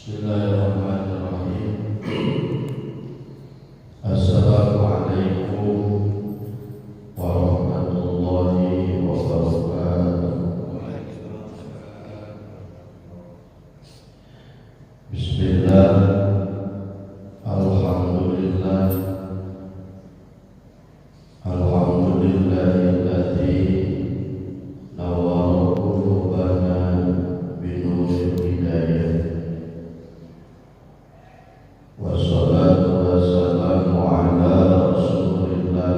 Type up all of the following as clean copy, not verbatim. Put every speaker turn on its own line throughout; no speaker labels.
Bismillahirrahmanirrahim. Assalamualaikum warahmatullahi wabarakatuh. Bismillah. Alhamdulillah. Alhamdulillahilladzi nawwara qulubana binuril hidayah. Wassalatu wassalamu ala Rasulillah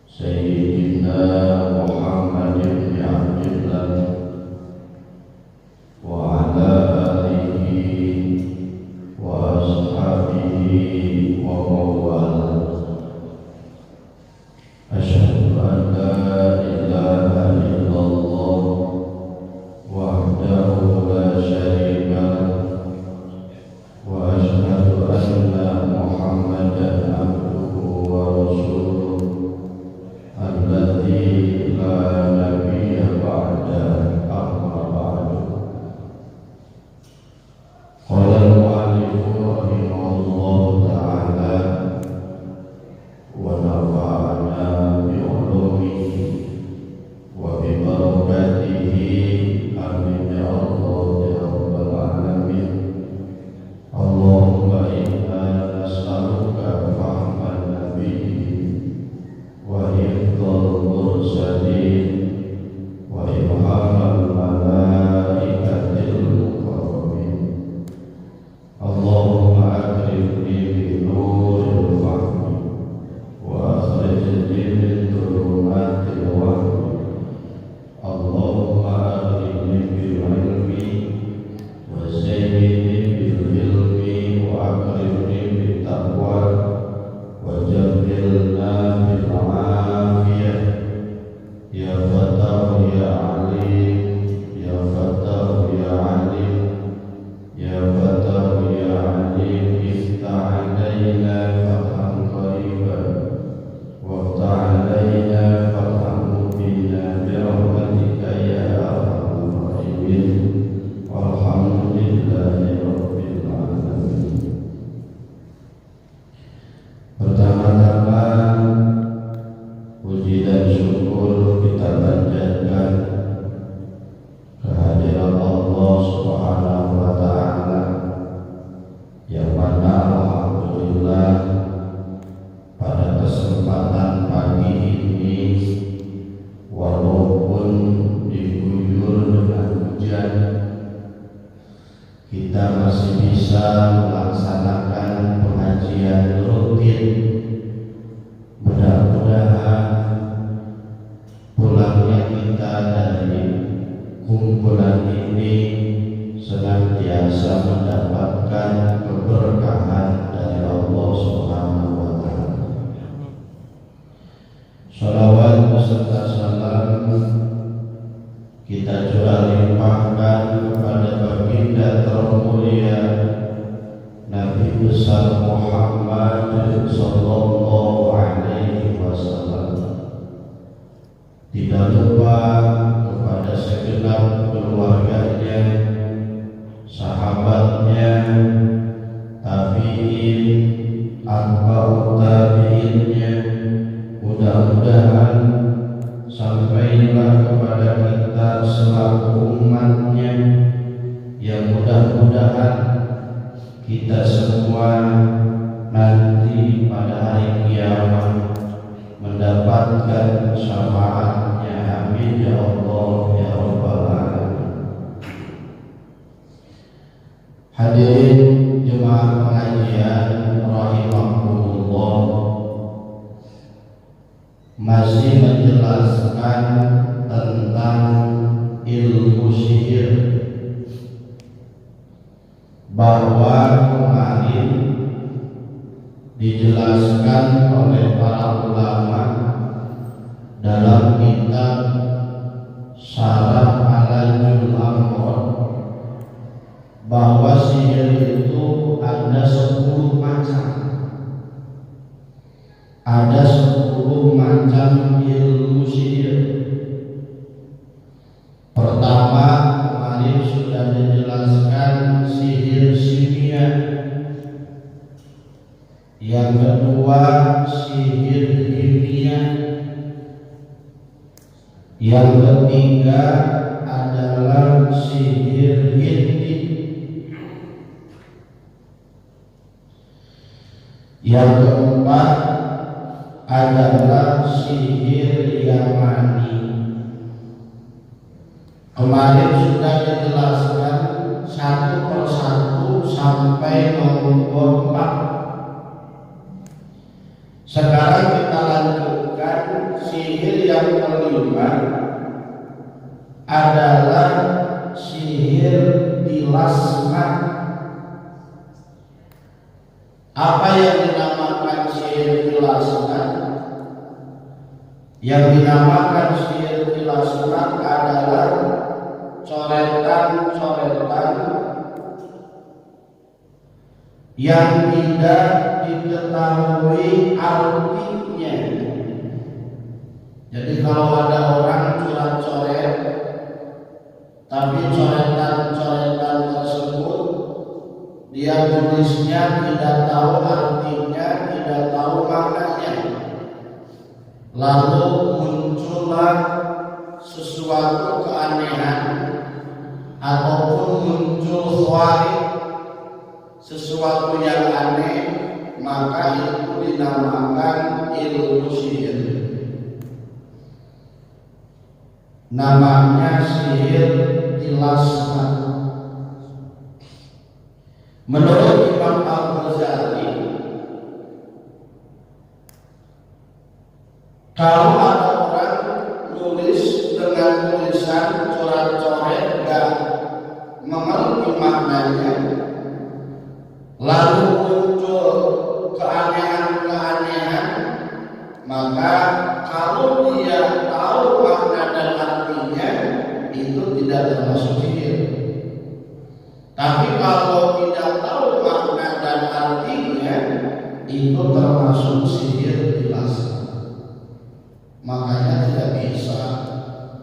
Sayyidina Muhammad ibn Abdillah wa ala alihi wa ashabihi wa mawala. Asyhadu an la ilaha illallah wahdahu la syarika lah wa asyhadu anna Muhammadan abduhu wa rasuluh alladzi la nabiyya ba'da amma ba'du. Qala al-mu'allif rahimahullahu ta'ala wa nafa'ana bi 'ulumihi wa bi barakatihi amin ya Allah ya rabbal alamin. Allahumma inna nas'aluka fahman nabiyyin wa hifdzal mursalin wa ilhamal malaikatil muqarrabin. Allahumma akrimni bi nuril fahmi wa akhrijni min dhulumatil wahmi. Allahumma akrimni bil ilmi wa zayyinni bil ilmi wa akrimni bit taqwa wa jamilna bil afiyah. Ya Fatah ya Alim, ya Fatah ya Alim, ya Fatah ya Alim, iftah alaina fathan qariban waftah alaina fathan mubina bi rahmatika ya arhamar rahimin. Walhamdulillahi rabbil alamin. Pertama-tama puji dan syukur kita panjatkan kehadiran Allah Subhanahu wa ta'ala, yang mana alhamdulillah pada kesempatan pagi ini walaupun diguyur dengan hujan, kita masih bisa melaksanakan pengajian rutin. Mudah-mudahan pulangnya kita dari kumpulan ini senantiasa mendapatkan keberkahan dari Allah Subhanahu wa ta'ala. Shalawat beserta salam kita juga limpahkan kepada baginda termulia Nabi besar Muhammad sallallahu alaihi wasallam. Tidak lupa kepada segenap keluarganya, sahabatnya, tabi'in, atba'ut tabi'innya. Mudah-mudahan sampailah kepada kita selaku umatnya, yang mudah-mudahan kita semua nanti pada hari kiamat mendapatkan syafaatnya. Amin ya Allah ya rabbal alamin. Hadirin jemaah pengajian rahimakumullah, masih menjelaskan tentang ilmu sihir, bahwa kemarin dijelaskan oleh para ulama dalam kitab Syarah Alajul Amrod bahwa sihir itu ada 10 macam. Ada 10 macam ilmu sihir. Pertama, kemarin sudah dijelaskan kedua sihir ilmiah, yang ketiga adalah sihir hindi, yang keempat adalah sihir Yamani. Kemarin sudah dijelaskan satu persatu sampai nomor 4. Sekarang kita lanjutkan sihir yang kelima, adalah sihir tilasmat. Apa yang dinamakan sihir tilasmat? Yang dinamakan sihir tilasmat adalah coretan-coretan yang tidak diketahui artinya. Jadi kalau ada orang coret-coret, tapi coretan-coretan tersebut dia tulisnya tidak tahu artinya, tidak tahu maknanya, lalu muncullah sesuatu keanehan ataupun muncul khawarij, sesuatu yang aneh, maka itu dinamakan ilmu sihir. Namanya sihir tilasmat. Menurut Imam Al-Ghazali, kalau ada orang nulis dengan tulisan coret-coret dan mengerti maknanya, lalu muncul keanehan-keanehan, maka kalau dia tahu makna dan artinya, itu tidak termasuk sihir. Tapi kalau tidak tahu makna dan artinya, itu termasuk sihir tilasmat. Makanya tidak bisa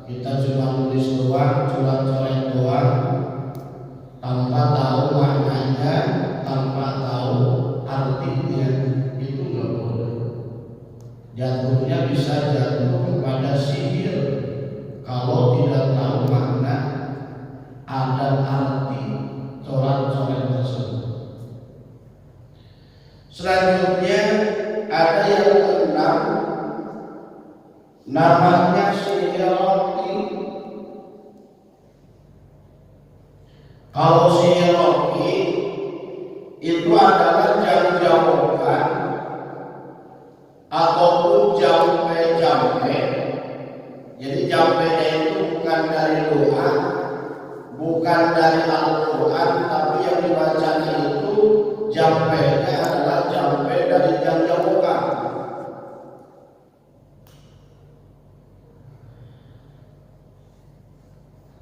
kita cuma nulis doang, coret-coret doang, tanpa tahu maknanya, tanpa tahu artinya, itu nggak boleh. Jatuhnya bisa jatuh kepada sihir kalau tidak tahu makna dan arti coret-coret tersebut. Selanjutnya ada yang keenam, namanya sihir roki. Kalau sihir roki itu adalah jam-jamukan ataupun jampe-jampe. Jadi jampenya itu bukan dari doa, bukan dari Al-Quran, tapi yang dibacanya itu jampenya adalah jampe dari jam-jamukan.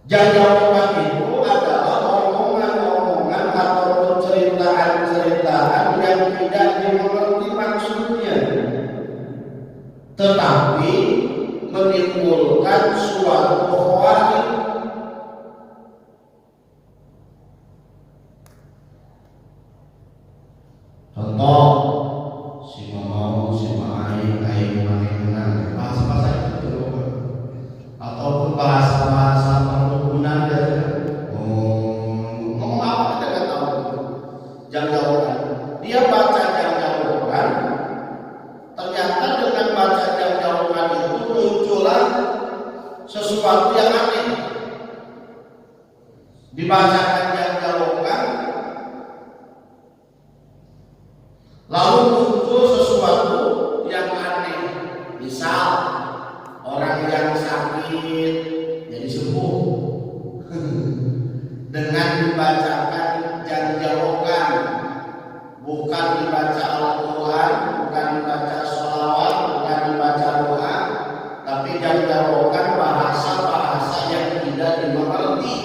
Jam-jamukan itu adalah omongan-omongan ataupun ceritaan-ceritaan yang tidak dimengerti maksudnya, tetapi menimbulkan suatu khawatir. Contoh, si mau si aing menang bahasa-bahasa itu, ataupun bahasa-bahasa perdukunan dari ngomong apa kita nggak tahu. Jam-jamukan, dia baca jam-jamukan, ternyata dengan baca jam-jamukan itu muncullah sesuatu yang aneh. Dibacakan jam-jamukan, lalu muncul sesuatu yang aneh. Misal orang yang sakit jadi sembuh dengan dibacakan jam-jamukan, bukan dibaca Al-Quran, bukan dibaca sholawat, bukan dibaca doa, tapi jam-jamukan bahasa-bahasa yang tidak dimengerti.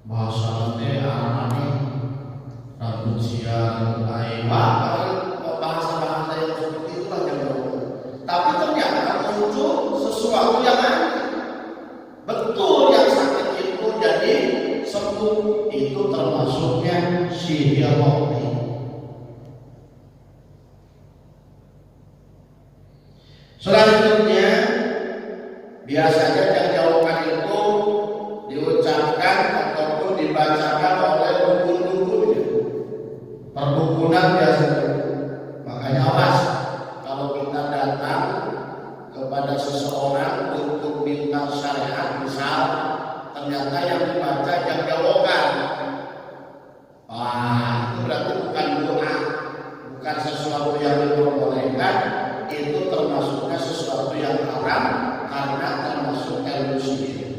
Bahasa nanti aneh, rambut siang, bahasa-bahasa yang seperti itulah jam-jamukan. Tapi ternyata muncul sesuatu yang aneh. Betul yang sakit itu jadi sembuh, itu termasuknya sihir rohani. Selanjutnya biasanya jauh-jauhan itu diucapkan ataupun dibacakan oleh dukun-dukunnya, perdukunan biasanya. Makanya awas kalau kita datang kepada seseorang untuk minta syariat, misal ternyata yang dibaca jauh-jauhan, wah itu berarti bukan doa, bukan sesuatu yang diperbolehkan, itu termasuknya sesuatu yang haram karena termasuk ilmu sihir.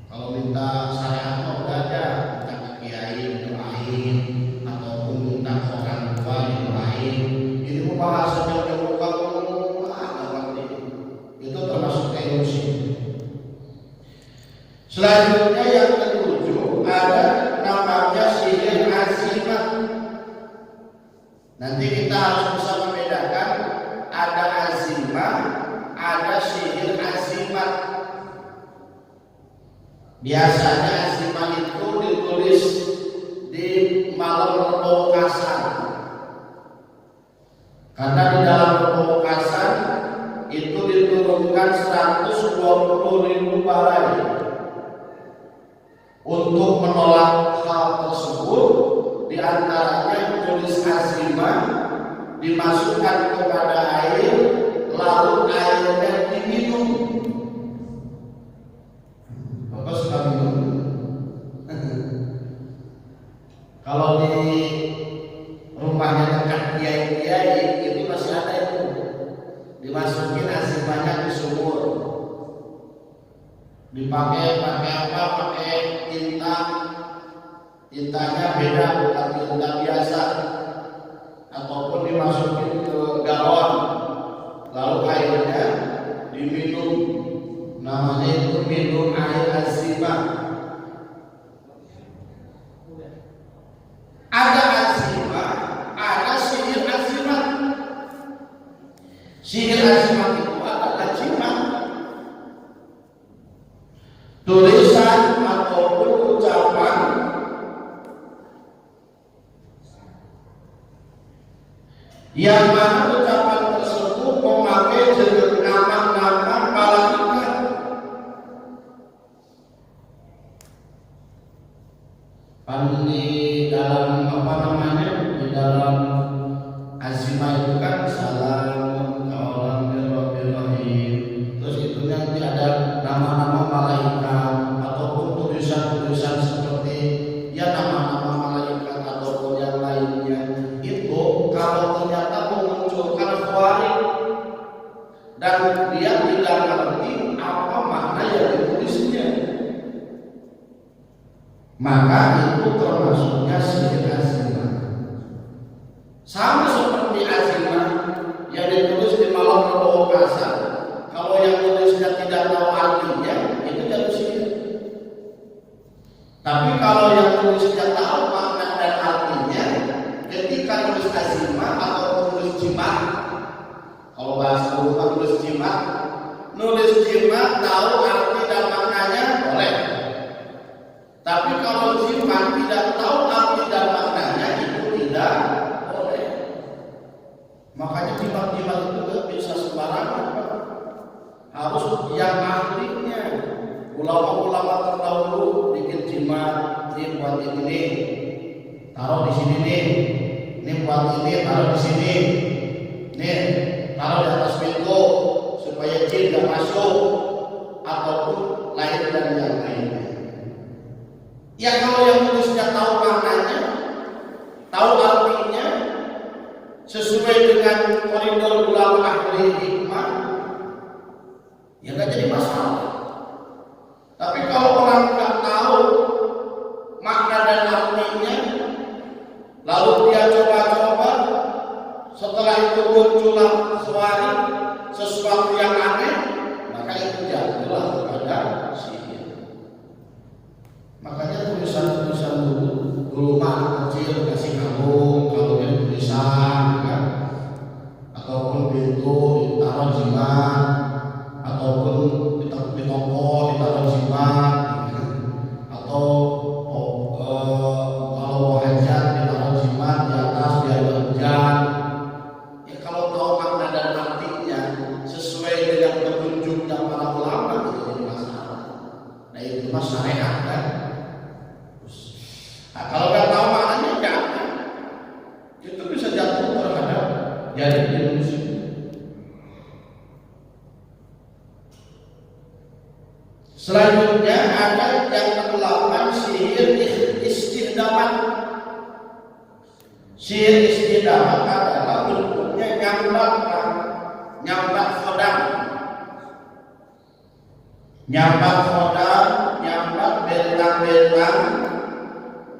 Kalau minta syariat udah ada, minta ke kiai doain ataupun minta ke orang tua doain, ini bahasanya bukan itu termasuk ilmu sihir. Selanjutnya yang ketujuh ada namanya sihir azimat. Nanti kita harus bisa membedakan ada azimah, ada sihir azimat. Biasanya azimah itu ditulis di malam pemungkasan, karena di dalam pemungkasan itu diturunkan 120.000 balai. Untuk menolak hal tersebut, diantaranya tulis azimah dimasukkan kepada air, lalu airnya diminum. Bapak suka minum? Kalau di rumahnya dekat kiai-kiai itu masih ada itu, dimasukin azimahnya di sumur, dipakai apa? Pakai tinta, tintanya beda, bukan tinta biasa, ataupun dimasukin ke galon, lalu airnya diminum. Namanya itu minum air azimah. Ada azimah, ada sihir azimat. Sihir azimat itu adalah jimat, tulisan ataupun ucapan yang mana ucapan tersebut memakai jenis nama-nama malaikat. Di dalam di dalam azimah itu kan salam kaulan birrahim, terus itu nanti ada nama-nama malaikat ataupun tulisan-tulisan seperti ya nama-nama malaikat ataupun yang lainnya. Itu kalau ternyata memunculkan khawarij dan dia tidak mengerti apa makna yang ditulisnya, maka itu termasuknya sihir azimah. Sama seperti azimah yang ditulis di malam pemungkasan, kalau yang tulisnya tidak tahu artinya, itu jatuh sihir. Tapi kalau yang tulisnya tahu makna dan artinya, ketika tulis azimah atau tulis jimat, kalau bahasa Quran tulis jimat, nulis jimat tahu arti dan maknanya boleh. Tapi kalau jimat tidak tahu arti dan maknanya, itu tidak boleh. Makanya jimat-jimat itu tidak bisa sembarangan, harus yang ahlinya. Ulama-ulama terdahulu bikin jimat, ini buat ini, taruh di sini nih, ini buat ini, taruh di sini, nih, taruh di atas pintu supaya jin tidak masuk, ataupun lain dan yang lainnya. Ya kalau yang tulisnya tahu maknanya, tahu artinya, sesuai dengan koridor ulama ahli hikmah, ya nggak jadi masalah. Tapi kalau orang nggak tahu makna dan artinya, lalu dia coba-coba, setelah itu muncullah sesuatu yang aneh, maka itu jatuhlah kepada sihir. Makanya tulisan-tulisan dulu mah kecil kasih kalungnya tulisan kan, ataupun pintu ditaruh jimat, ataupun di toko ditaruh jimat, atau tidak para ulama itu jadi masalah. Nah itu mas syariat kan. Nah, kalau nggak tahu maknanya jangan, itu bisa jatuh terhadap jadi ilmu. Selanjutnya ada yang ke-8 sihir istihdaman. Sihir istihdaman adalah bentuknya nyambat khodam, nyambat bentang-bentang,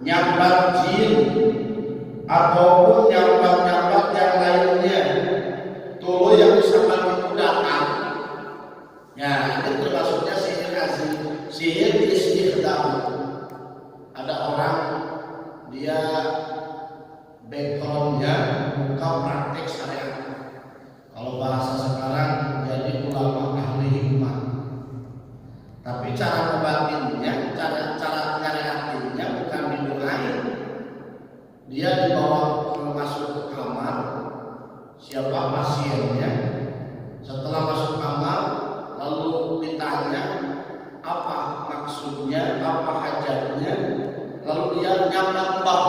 nyambat jin, ataupun nyambat yang lainnya. Tulu yang disebut itu datang. Ya, itu termasuknya sihir istihdaman. Ada orang dia backgroundnya bukan praktek syariat. Kalau bahasa sekarang jadi ulama ahli hikmah. Tapi cara membatinnya, cara nyariatinnya bukan didoain. Dia dibawa masuk ke kamar, siapa pasiennya. Setelah masuk kamar, lalu ditanya apa maksudnya, apa hajatnya, lalu dia nyambat mbah.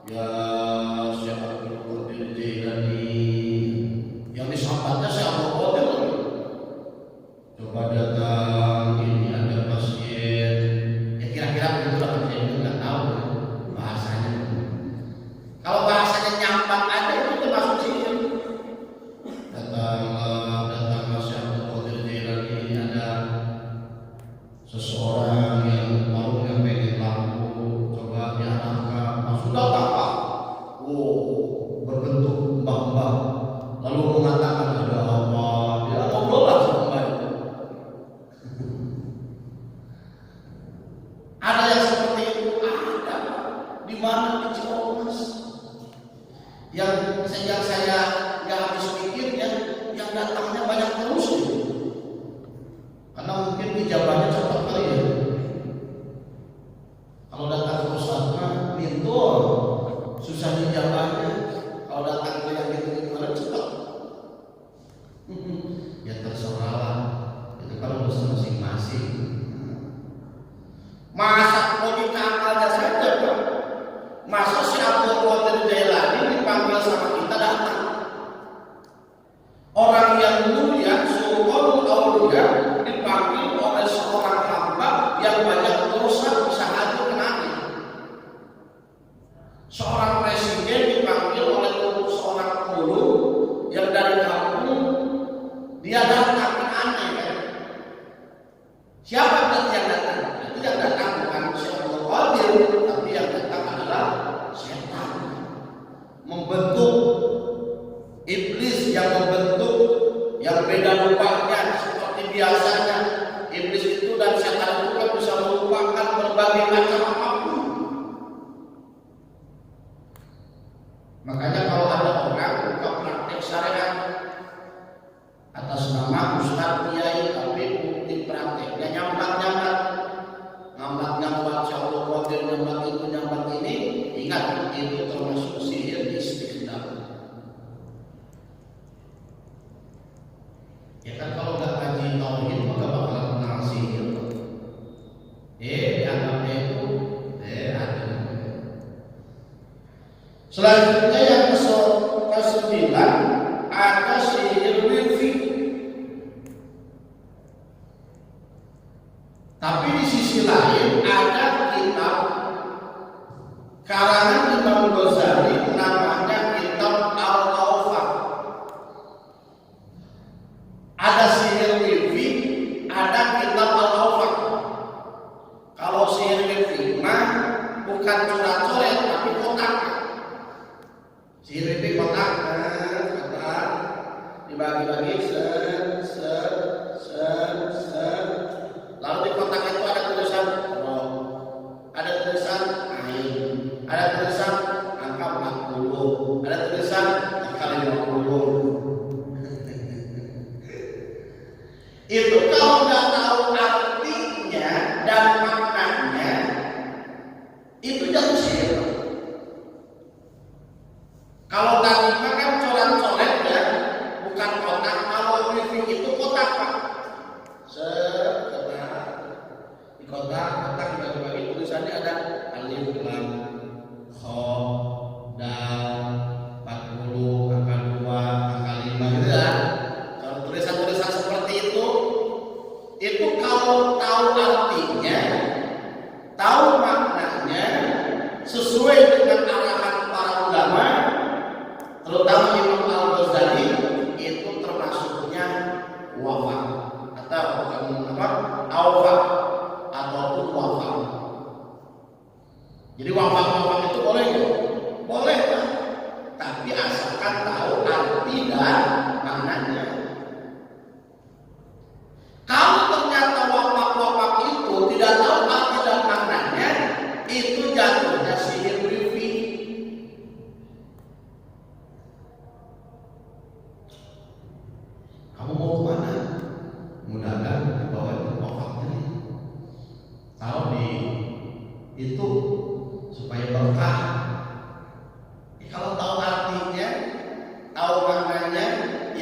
Ya Syekh Abdul Qadir Jailani, yang disambatnya Syekh Abdul Qadir. Coba datang, ini ada pasien. Ya kira-kira begitu lah, saya juga nggak tahu bahasanya. Kalau bahasanya nyambat ada itu termasuk sihir. Datanglah Syekh Abdul Qadir Jailani, ini ada seseorang yang baru pengen lampu, coba diarahkan, sudah apa? Oh, berbentuk mbah-mbah. Lalu mengatakan ada apa? Dia ngobrol lah sama mbah itu. Ada yang seperti itu, ada. Di mana di Ciamis? Yang saya nggak habis pikirnya, yang datangnya banyak terus. Karena mungkin ijabahnya cepat kali ya. Kalau datang ke ustadznya pintu, susah dijabahnya. Kalau datang ke yang gitu-gitu kan cepat. Ya terserah lah. Itu kalau urusan masing-masing. Masa logika akalnya saja Pak. Masa si Abdul Qadir Jailani dipanggil sama kita datang. Orang yang mulia, sultanul auliya, dipanggil oleh seorang hamba yang banyak dosa bisa hadir kenanya. Seorang presiden dipanggil oleh seorang guru yang dari kampung, dia datang aneh kan? Siapa yang datang? Itu yang datang bukan Syekh Abdul Qadir, tapi yang datang adalah setan. Membentuk iblis yang membentuk yang beda rupanya seperti biasanya. Iblis itu dan setan itu kan bisa merupakan berbagai macam apapun. Makanya kalau ada orang buka praktek syariat atas nama Ustaz Kiai, tapi bukti prakteknya nyambat-nyambat Syekh Abdul Qadir, nyambat itu nyambat ini, ingat itu termasuk sihir istihdaman. Ya kan kalau nggak ngaji tauhid maka bakalan kenal sihir. Dianggapnya itu ada. Selanjutnya yang ke-9 ada sihir wifi. Tapi di sisi lain ada kitab karangan Imam Ghazali namanya kitab Al-Awfaq. Ada sihir wifi, ada kitab Al-Awfaq. Kalau sihir wifi mah bukan coret-coret tapi kotak. Sihir wifi kotak, dibagi-bagi lalu di kotak itu ada tulisan roh, ada tulisan ain, ada tulisan angka 40, ada tulisan angka 50. Itu kalau nggak tahu artinya dan maknanya, itu jatuh sihir. Kalau tadi kan coret-coret ya, bukan kotak. Kalau wifi itu kotak Pak.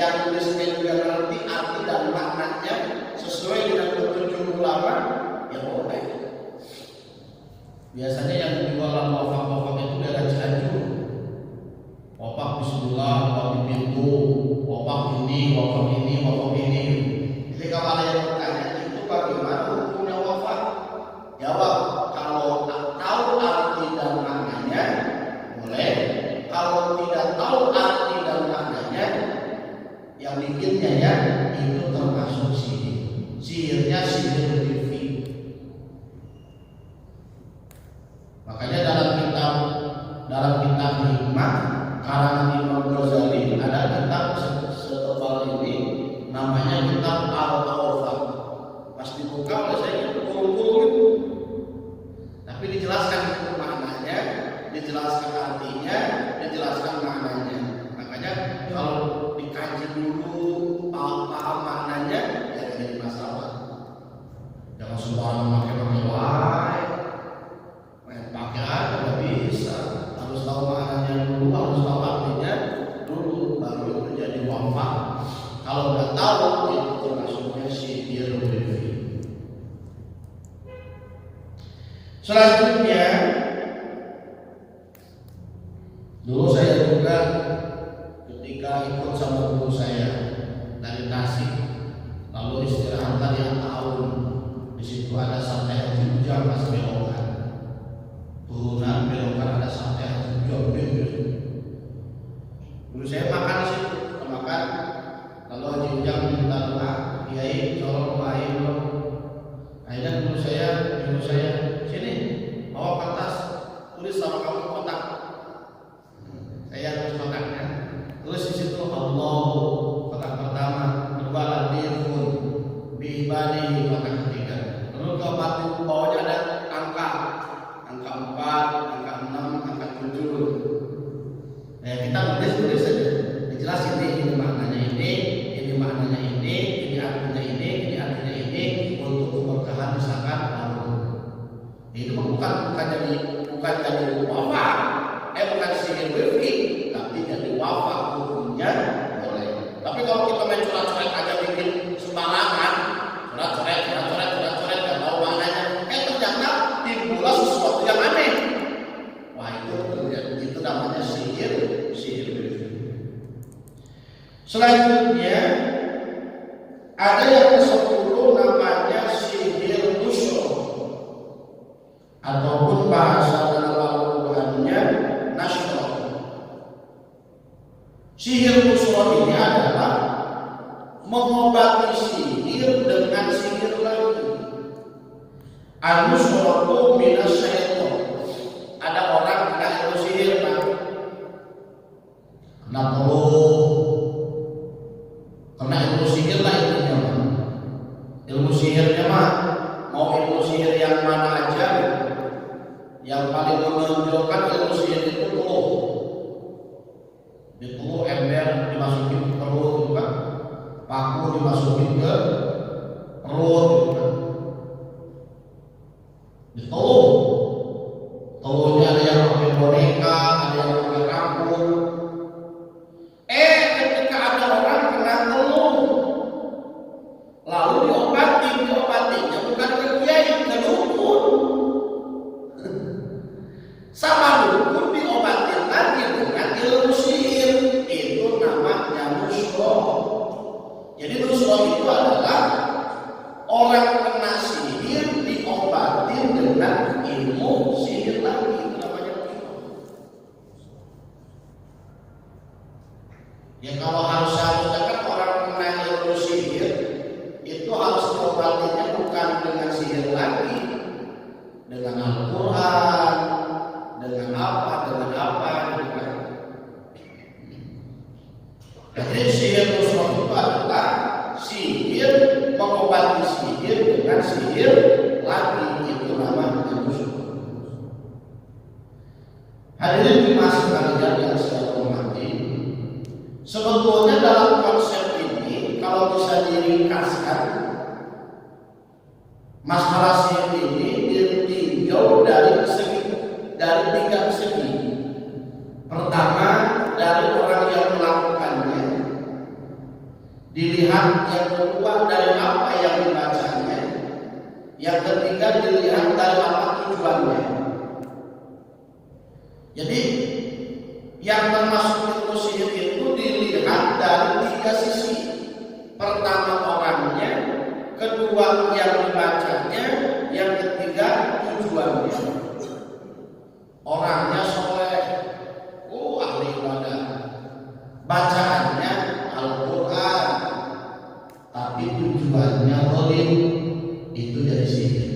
yang nulisnya juga ngerti arti dan maknanya sesuai dengan petunjuk ulama, ya boleh. Biasanya yang jualan wafak itu daerah Cianjur. Wafak bismillah, wafak pintu, wafak ini, wafak ini, wafak ini. Jadi kalau ada yang bertanya itu bagaimana hukumnya wafak? Jawab, kalau tahu arti dan maknanya boleh. Kalau tidak tahu arti dan maknanya, yang bikinnya ya itu termasuk sihir. Sihirnya sihir bifi. Makanya dalam kitab hikmah karangan Imam Ghazali ada kitab setebal ini namanya kitab Al-Awfaq. Pas dibuka oleh saya kurung-kurung itu, tapi dijelaskan itu maknanya, dijelaskan artinya, dijelaskan maknanya. Makanya kalau dikaji dulu paham maknanya, ya jadi masalah. Jangan sembarang pakai wae. Pakai aja nggak bisa, harus tahu maknanya dulu, harus tahu artinya dulu, baru itu jadi wafat. Kalau nggak tahu itu termasuknya sihir bifi. Selanjutnya, dulu saya juga ketika ikut sama guru saya dari Tasik, lalu istirahat tadi tahun, di situ ada santai haji ujang pas belokan. Turunan belokan ada santai haji ujang gede. Dulu saya makan di situ, makan. Lalu haji ujang minta doa, kiai tolong doain dong. Akhirnya guru saya sini bawa kertas, tulis sama kamu kotak. Saya tulis kotaknya, tulis di situ Allahu kotak pertama, kedua latifun bihibani kotak ketiga. Lalu keempat itu bawahnya ada angka 4, angka 6, angka 7. Kita tulis saja, dijelas ini maknanya ini maknanya ini artinya ini artinya ini untuk keberkahan misalkan lalu. Itu bukan jadi wafat, bukan sihir bifi, tapi jadi wafat hukumnya boleh. Tapi kalau kita main coret-coret aja bikin sembarangan, coret-coret nggak tahu maknanya, ternyata timbullah sesuatu yang aneh. Wah itu namanya sihir bifi. Selanjutnya ada yang ke-10 namanya sihir nusyur, ataupun bahasa dalam Al-Qur'annya nasyur. Sihir nusyur ini adalah mengobati sihir dengan sihir lagi. An-nusyuratu minasyaiton. Ada orang kena ilmu sihir, kena ilmu sihir lah intinya. Ilmu sihirnya mau ilmu sihir yang mana aja, yang paling menonjolkan ilmu sihir itu teluh. Di teluh ember dimasukin ke perut gitu kan, paku dimasukin ke perut gitu kan. Di teluhnya ada yang pakai boneka, ada yang pakai rambut. Ketika ada orang kena teluh, lalu diobatinya bukan ke kiai, ke dukun. Sama dukun diobatin lagi dengan ilmu sihir. Itu namanya nusyur. Jadi nusyur itu adalah orang kena sihir diobatin dengan ilmu sihir lagi. Itu namanya nusyur. Ya kalau harusnya kan orang kena ilmu sihir itu harus diobatinya bukan dengan sihir lagi, dengan Al-Quran, dengan apa. Jadi sihir nusyur itu adalah sihir mengobati sihir dengan sihir lagi. Itu namanya nusyur. Hadirin dimasuk kalian yang saya hormati, sebetulnya dalam konsep ini kalau bisa diringkaskan, masalah sihir ini ditinjau dari 3 segi. Pertama, dari orang yang melakukannya. dilihat yang kedua dari apa yang dibacanya, yang ketiga dilihat dari apa tujuannya. Jadi yang termasuk ilmu sihir itu dilihat dari tiga sisi. Pertama orangnya, kedua yang dibacanya, yang ketiga tujuannya. Orangnya soleh, ahli ibadah, bacaannya Al-Quran, tapi tujuannya zalim, itu dari sihir.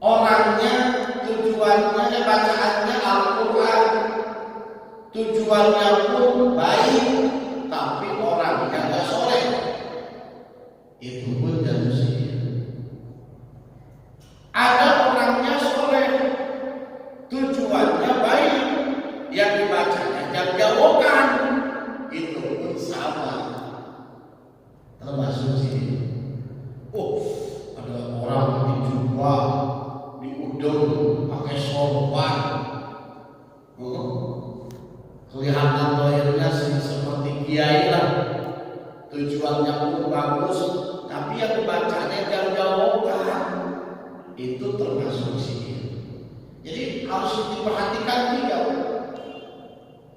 Orangnya tujuannya bacaannya Al-Quran, tujuannya pun baik, tapi orangnya nggak soleh, itu pun dari sihir. Ada orangnya soleh, tujuannya baik, yang dibacanya jauh-jauhkan, itu pun sama, termasuk sihir. Ada orang pakai jubah, di udung pakai sorban, kelihatan lahirnya seperti kiai lah, tujuannya pun bagus, tapi yang dibacanya jauh-jauhkan, itu termasuk sihir. Jadi harus diperhatikan tiga.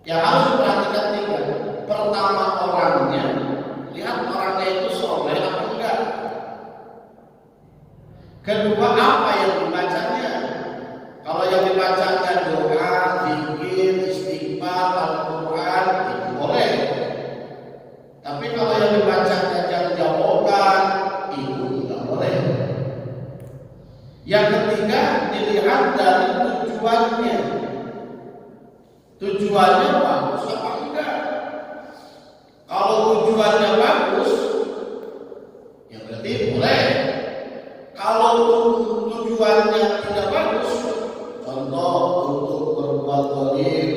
Yang harus diperhatikan tiga. Pertama orangnya, lihat orangnya itu soleh apa enggak. Kedua apa yang dibacanya. Kalau yang dibacanya doa, zikir, istighfar, Al-Quran, itu boleh. Tapi kalau yang dibacanya jauh-jauhkan, itu tidak boleh. Yang ketiga dilihat dari tujuannya. Tujuannya bagus apa enggak? Kalau tujuannya bagus, ya berarti boleh. Kalau tujuannya tidak bagus, contoh untuk berbuat zalim,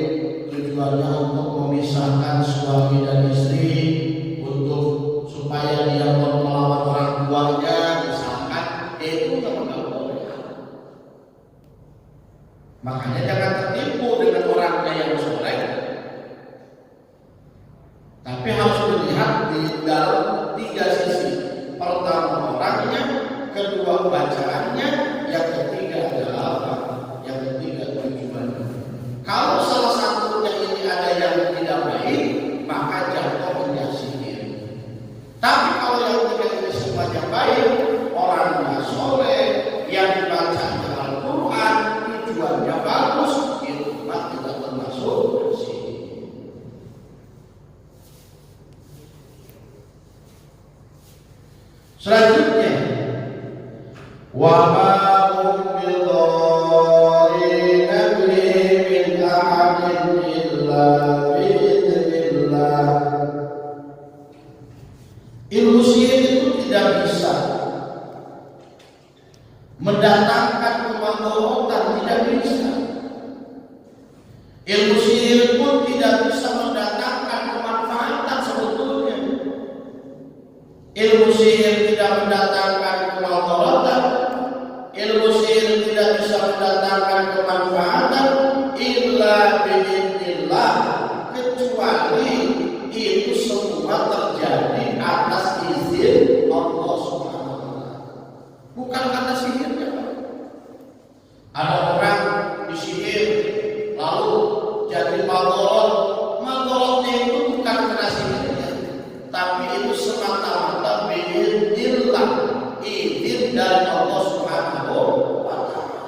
tujuannya untuk memisahkan suami dan istri, untuk supaya dia melawan orang tuanya, misalkan, itu nggak boleh. Makanya jangan tertipu dengan orangnya yang soleh, tapi harus dilihat di dalam tiga sisi. Pertama orangnya, kedua bacaannya, yang ketiga adalah apa? Yang ketiga tujuannya. Kalau salah satunya ini ada yang tidak baik, maka jatuhnya sihir. Tapi kalau yang tiga ini semuanya baik, orangnya soleh, yang dibacanya Al-Quran, tujuannya bagus, itu mah tidak termasuk sihir. Selanjutnya, wa ma hum bidarrina bihi min ahadin illa bi'idznillah. Ilmu sihir itu tidak bisa mendatangkan kemanfaatan, tidak bisa. Ilmu sihir pun tidak bisa mendatangkan kemanfaatan sebetulnya. Ilmu sihir tidak mendatangkan kemanfaatan. Ilmu sihir tidak bisa mendatangkan kemanfaatan illa bi'idznillah, kecuali itu semua terjadi atas izin Allah Subhanahu wa Ta'ala. Bukan karena sihirnya. Ada orang disihir lalu jadi madorot. Madorotnya itu bukan karena sihirnya, tapi itu semata-mata bi'idznillah, izin dari Allah Subhanahu wa Ta'ala.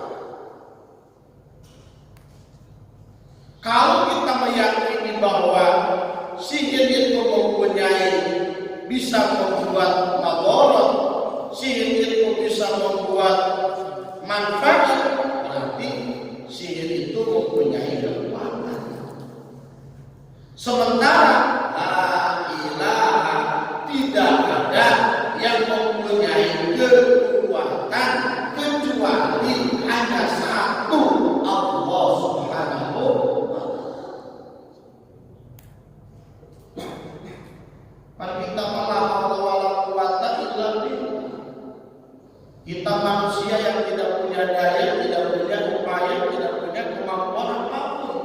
Kalau kita meyakini bahwa sihir itu mempunyai bisa membuat madorot, sihir itu bisa membuat manfaat, berarti sihir itu mempunyai kekuatan. Sementara la ilaha, tidak ada yang mempunyai kekuatan kecuali hanya satu, Allah Subhanahu wa Ta'ala. Kita kita manusia yang tidak punya daya, tidak punya upaya, tidak punya kemampuan apapun,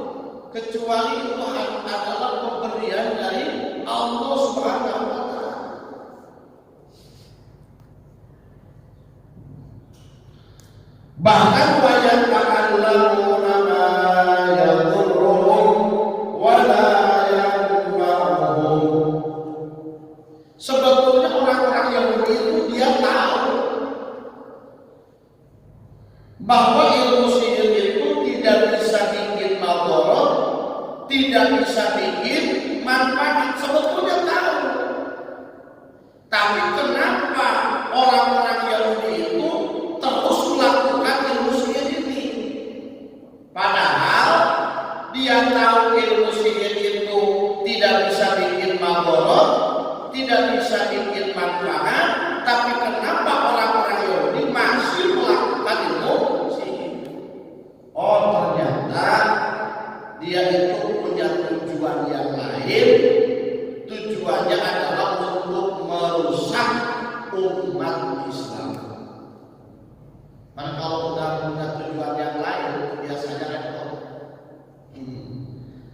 kecuali itu adalah pemberian Bahkan wajah ta'allamuna ma yadurruhum wa la yanfa'uhum. Sebetulnya orang-orang Yahudi itu dia tahu bahwa ilmu sihir itu tidak bisa bikin madharat, tidak bisa bikin manfaat. Sebetulnya tahu. Tapi kenapa orang-orang Yahudi itu terus melakukan ilmu sihir ini? Padahal dia tahu ilmu sihir itu tidak bisa bikin madharat, tidak bisa bikin manfaat, tapi kenapa orang-orang Yahudi masih melakukan ilmu sihir? Oh, ternyata dia itu punya tujuan yang lain. Tujuannya adalah untuk merusak umat Islam. Karena kalau udah punya tujuan yang lain, biasanya repot.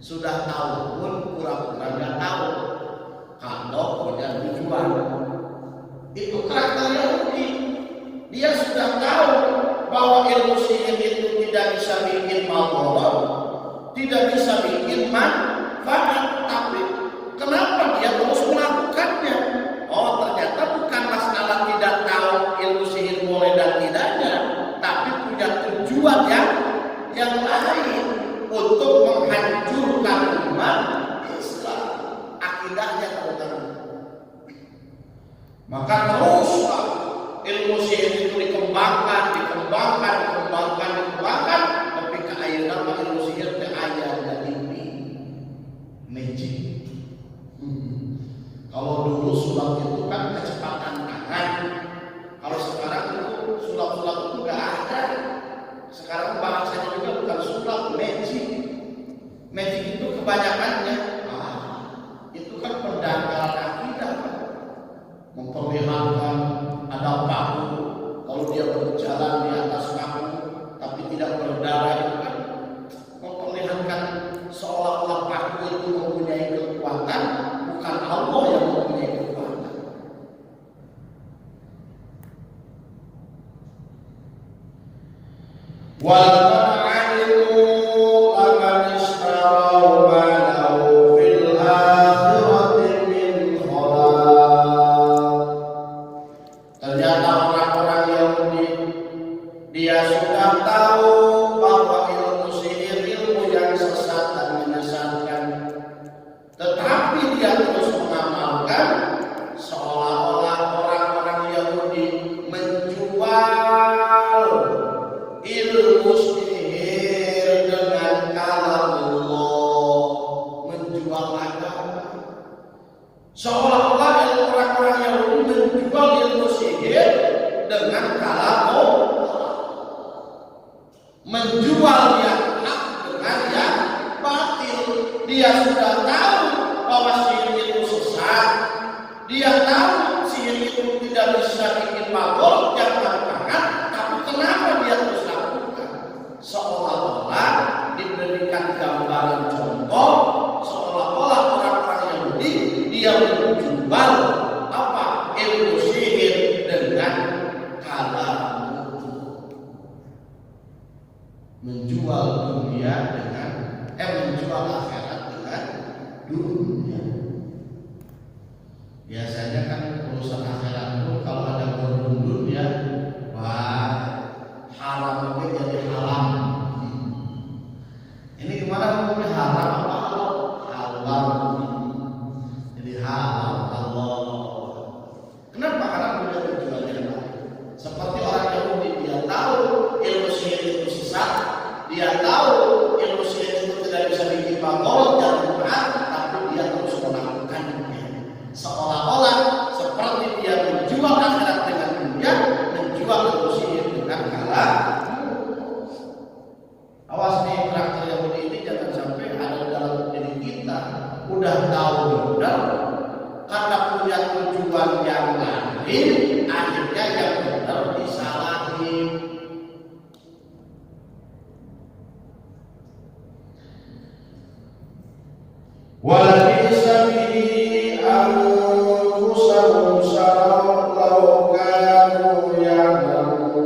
Sudah tahu pun pura-pura nggak tahu. Kalau punya tujuan, itu karakter Yahudi. Dia sudah tahu bahwa ilmu sihir itu tidak bisa bikin madharat, tidak bisa bikin manfaat, tapi kenapa dia terus melakukannya? Oh, ternyata bukan masalah tidak tahu ilmu sihir boleh dan tidaknya, tapi punya tujuan yang lain untuk menghancurkan umat Islam, akidahnya terutama. Maka teruslah ilmu sihir itu dikembangkan, tapi keayeuna mah ilmu sihir teh aya da magic. Kalau dulu sulap itu kan kecepatan tangan. Kalau sekarang itu sulap-sulap itu nggak ada. Sekarang bahasanya juga bukan sulap, magic. Magic itu kebanyakannya, itu kan pendangkalan akidah, memperlihatkan ada paku. Kalau dia berjalan di atas paku, tapi tidak berdarah, itu kan memperlihatkan seolah-olah paku itu mempunyai kekuatan, bukan Allah yang mempunyai kekuatan. Walaqad 'alimu laman ishtaraw ma lahu fil akhirati min khalaq. Ternyata orang-orang Yahudi dia sudah tahu bahwa ilmu sihir ilmu yang sesat dan menyesatkan, tetapi dia terus mengamalkan seolah-olah orang-orang Yahudi menjual ilmu sihir dengan kalam Allah, menjual agama. Seolah-olah orang-orang Yahudi menjual ilmu sihir dengan kalam Allah, menjual yang hak dengan yang batil. Dia sudah tahu bahwa sihir itu sesat. Dia tahu sihir itu tidak bisa bikin madharat yang manfaat, tapi kenapa dia terus lakukan? Seolah-olah diberikan gambaran contoh, seolah-olah orang-orang Yahudi dia menjual apa? Ilmu sihir dengan kalam, menjual dunia dengan menjual akhirat dengan dunia. Biasanya kan urusan akhirat itu kalau ada berundun ya, wah haram itu jadi haram. Ini gimana hukumnya, haram apa halal? Halal. Jadi halal Allah. Kenapa? Karena punya tujuan yang lain. Seperti orang Yahudi, dia tahu ilmu sihir itu sesat, dia tahu ilmu sihir itu tidak bisa bikin madharat dan manfaat, tapi dia terus melakukannya. Seolah-olah seperti dia menjual akhirat dengan dunia, menjual ilmu sihir dengan kalam. Awas nih, karakter Yahudi ini jangan sampai ada dalam diri kita. Udah tahu benar, karena punya tujuan yang lain, akhirnya yang benar disalahi. Walabisa bihi anfusahum syarran law kanu ya'lamun.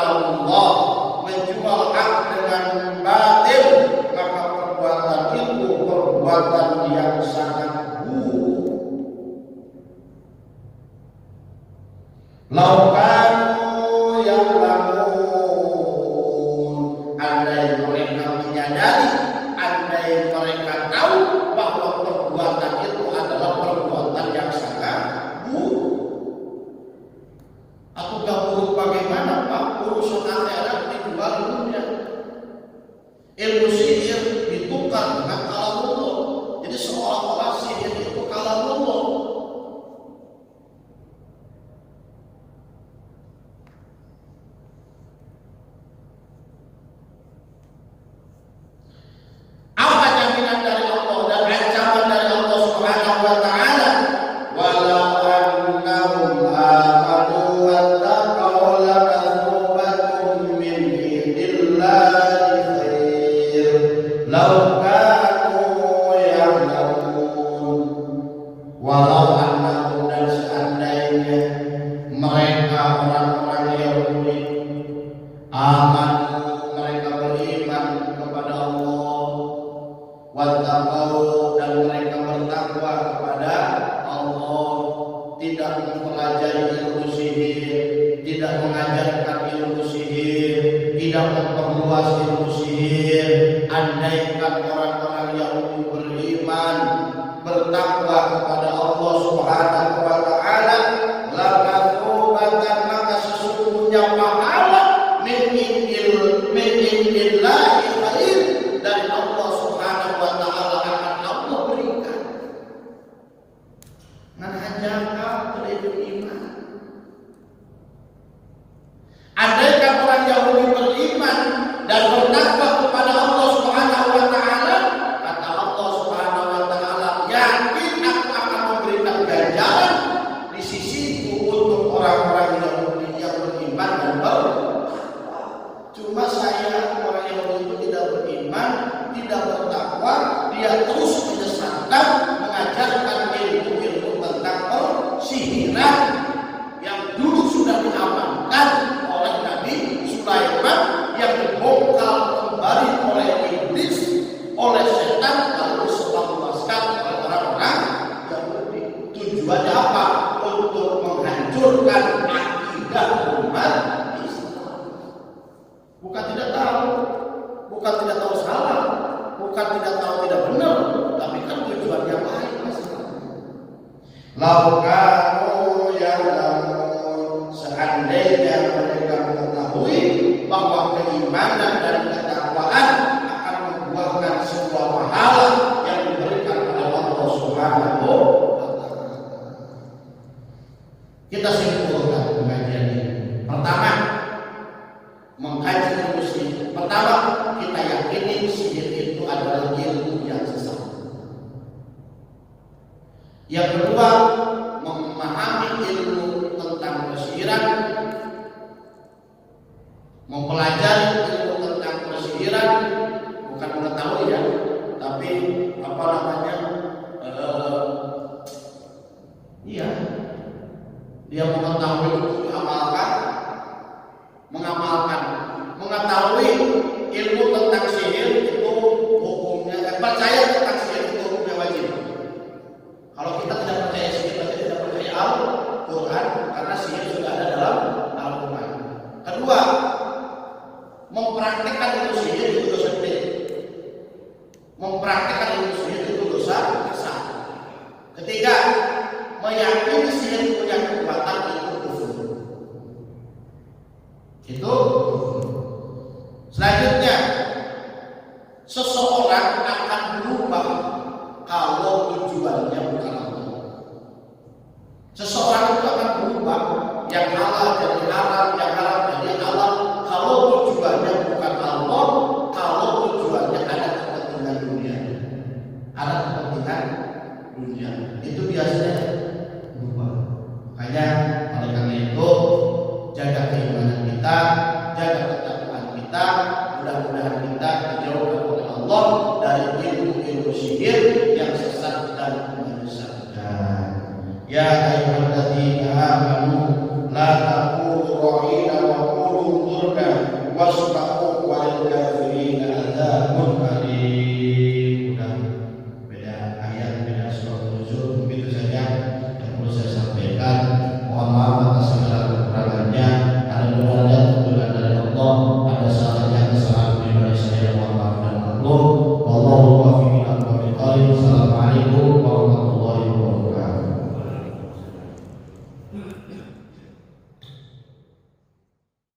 Allah, menjual hak dengan batil, maka perbuatan itu perbuatan yang sangat buruk. Laukanu yang lamun, andai mereka menyadari, andai mereka tahu bahwa perbuatan itu adalah perbuatan yang sangat buruk. Ataukah buruk bagaimana Pak? Urusan akhirat dijual dunia. Ilmu sihir ditukar dengan kalamullah. Jadi seolah-olah sihir itu kalamullah. Apa jaminan dari Allah dan ancaman dari Allah Subhanahu wa taala? Walau annahum amanu wattaqaw lamathubatun min indillahi khair law kanu ya'lamun. Walau annahum, dan seandainya mereka orang-orang Yahudi aman, mereka beriman kepada Allah, wattaqau, dan mereka bertakwa kepada Allah, tidak mempelajari ilmu sihir, tidak mengajarkan ilmu sihir, tidak memperluas ilmu sihir. Andaikan orang-orang Yahudi beriman, bertakwa kepada Allah Subhanahu wa taala, lamathubatan, maka sesungguhnya pahala min indillahi khair, dari Allah Subhanahu wa taala akan Allah berikan. Ngan hajaka beriman. Andaikan orang Yahudi beriman dan bertakwa kepada Allah Subhanahu wa taala, kata Allah Subhanahu wa taala, yakin aku akan memberikan ganjaran di sisiku untuk orang-orang Yahudi yang beriman dan bertakwa. Cuma saya, orang Yahudi itu tidak beriman, tidak bertakwa, dia terus menyesatkan, mengajarkan ilmu-ilmu tentang persihiran yang dulu sudah diamankan oleh Nabi Sulaiman, yang dibongkar kembali oleh iblis, oleh setan, lalu selamlaskan oleh orang-orang Yahudi. Tujuannya apa? Untuk menghancurkan akidah umat Islam. Bukan tidak tahu, bukan tidak tahu salah, bukan tidak tahu tidak benar, tapi kan tujuannya baik. Laukanu ya'lamun, seandainya mereka mengetahui bahwa keimanan dan ketakwaan akan membuahkan sebuah pahala yang diberikan oleh Allah Subhanahu wa taala. Kita simpulkan pengajian ini. Pertama, mengkaji ilmu sihir. Pertama, kita yakini sihir itu adalah ilmu yang sesat. Yang kedua, memahami ilmu tentang persihiran, mempelajari ilmu tentang persihiran, bukan mengetahui ya, tapi apa namanya? Iya, dia mengetahui untuk diamalkan, mengamalkan, mengetahui ilmu tentang sihir itu hukumnya, percaya tentang sihir itu hukumnya wajib. Kalau kita tidak percaya sihir, berarti tidak percaya Al-Quran, karena sihir sudah ada dalam Al-Quran. Kedua, mempraktikkan ilmu sihir itu dosa gede. Mempraktikkan ilmu sihir itu dosa besar. Ketiga, meyakini sihir punya kekuatan itu kufur. Itu. Selanjutnya, seseorang akan berubah kalau tujuannya bukan Allah. Seseorang itu akan berubah, yang halal jadi haram, yang haram jadi halal, kalau tujuannya bukan Allah, kalau tujuannya ada kepentingan dunia. Ada kepentingan dunia. Itu biasanya berubah. Makanya oleh karena itu, jaga keimanan kita, jaga ketakwaan kita, mudah-mudahan kita dijauhkan oleh Allah dari ilmu-ilmu sihir yang sesat dan menyesatkan. Ya ayyuhalladzina amanu la taqulu ra'ina wa qulu wasma'u walil kafirin adzabun alim. Udah beda ayat, beda surah nuzul, begitu saja yang perlu saya sampaikan. Mohon maaf atas segala kekurangannya. Ada benar tuntunan dari Allah, ada salahnya kesalahan pribadi saya, mohon maaf dan maklum. Wallahu muwaffiq ila aqwamit thoriq. Assalamualaikum